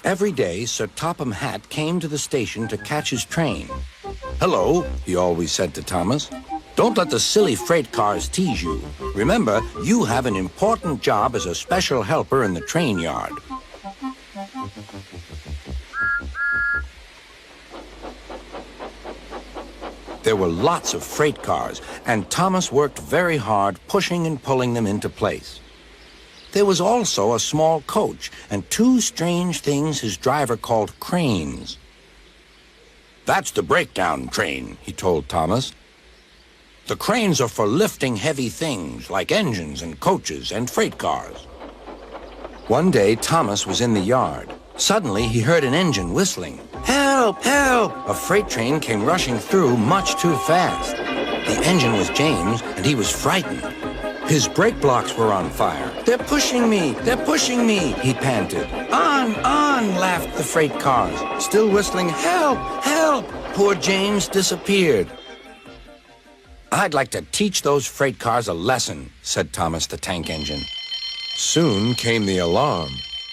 Every day, Sir Topham Hatt came to the station to catch his train. "Hello," he always said to Thomas. "Don't let the silly freight cars tease you. Remember, you have an important job as a special helper in the train yard." There were lots of freight cars, and Thomas worked very hard pushing and pulling them into place. There was also a small coach and two strange things his driver called cranes. "That's the breakdown train," he told Thomas. "The cranes are for lifting heavy things like engines and coaches and freight cars." One day, Thomas was in the yard. Suddenly, he heard an engine whistling. "Help! Help!" A freight train came rushing through much too fast. The engine was James, and he was frightened. His brake blocks were on fire. "They're pushing me! They're pushing me!" he panted. "On! On!" laughed the freight cars, still whistling, "Help! Help!" Poor James disappeared. "I'd like to teach those freight cars a lesson," said Thomas the tank engine. Soon came the alarm.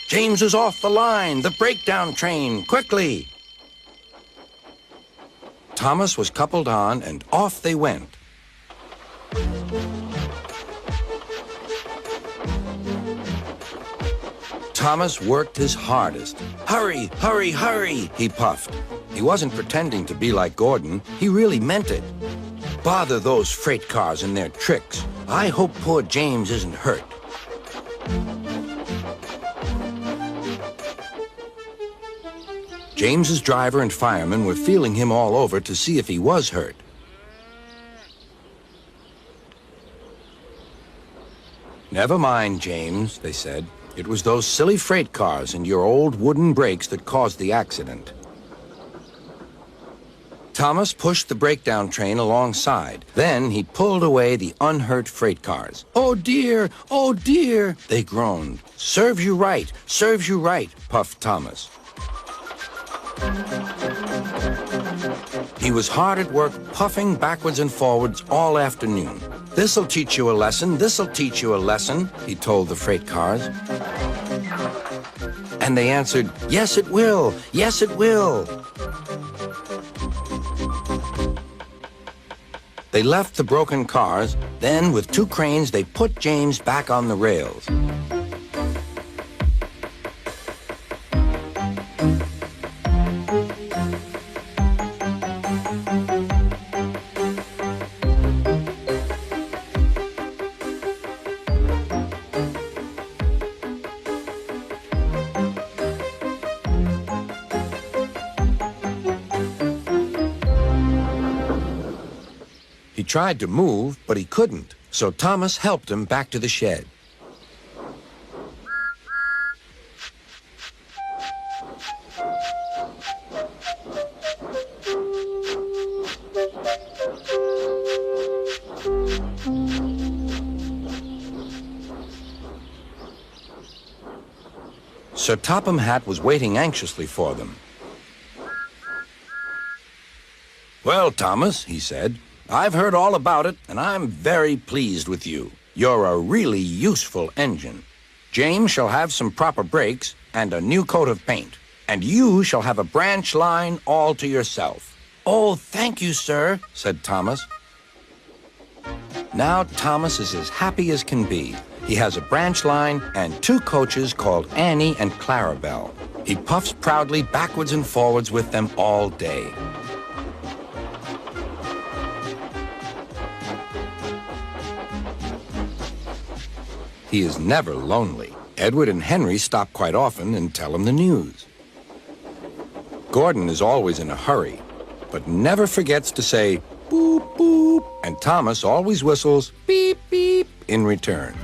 "James is off the line! The breakdown train! Quickly!" Thomas was coupled on, and off they went. Thomas worked his hardest. "Hurry, hurry, hurry," he puffed. He wasn't pretending to be like Gordon. He really meant it. "Bother those freight cars and their tricks. I hope poor James isn't hurt." James's driver and firemen were feeling him all over to see if he was hurt. "Never mind, James," they said. "It was those silly freight cars and your old wooden brakes that caused the accident." Thomas pushed the breakdown train alongside. Then he pulled away the unhurt freight cars. "Oh dear, oh dear," they groaned. "Serves you right, serves you right," puffed Thomas. He was hard at work, puffing backwards and forwards all afternoon. "This'll teach you a lesson, this'll teach you a lesson," he told the freight cars. And they answered, "Yes, it will, yes, it will." They left the broken cars. Then, with two cranes, they put James back on the rails. He tried to move, but he couldn't, so Thomas helped him back to the shed. Sir Topham Hatt was waiting anxiously for them. "Well, Thomas," he said, "I've heard all about it, and I'm very pleased with you. You're a really useful engine. James shall have some proper brakes and a new coat of paint, and you shall have a branch line all to yourself." "Oh, thank you, sir," said Thomas. Now Thomas is as happy as can be. He has a branch line and two coaches called Annie and Clarabelle. He puffs proudly backwards and forwards with them all day. He is never lonely. Edward and Henry stop quite often and tell him the news. Gordon is always in a hurry, but never forgets to say, "Boop, boop," and Thomas always whistles, "Beep, beep," in return.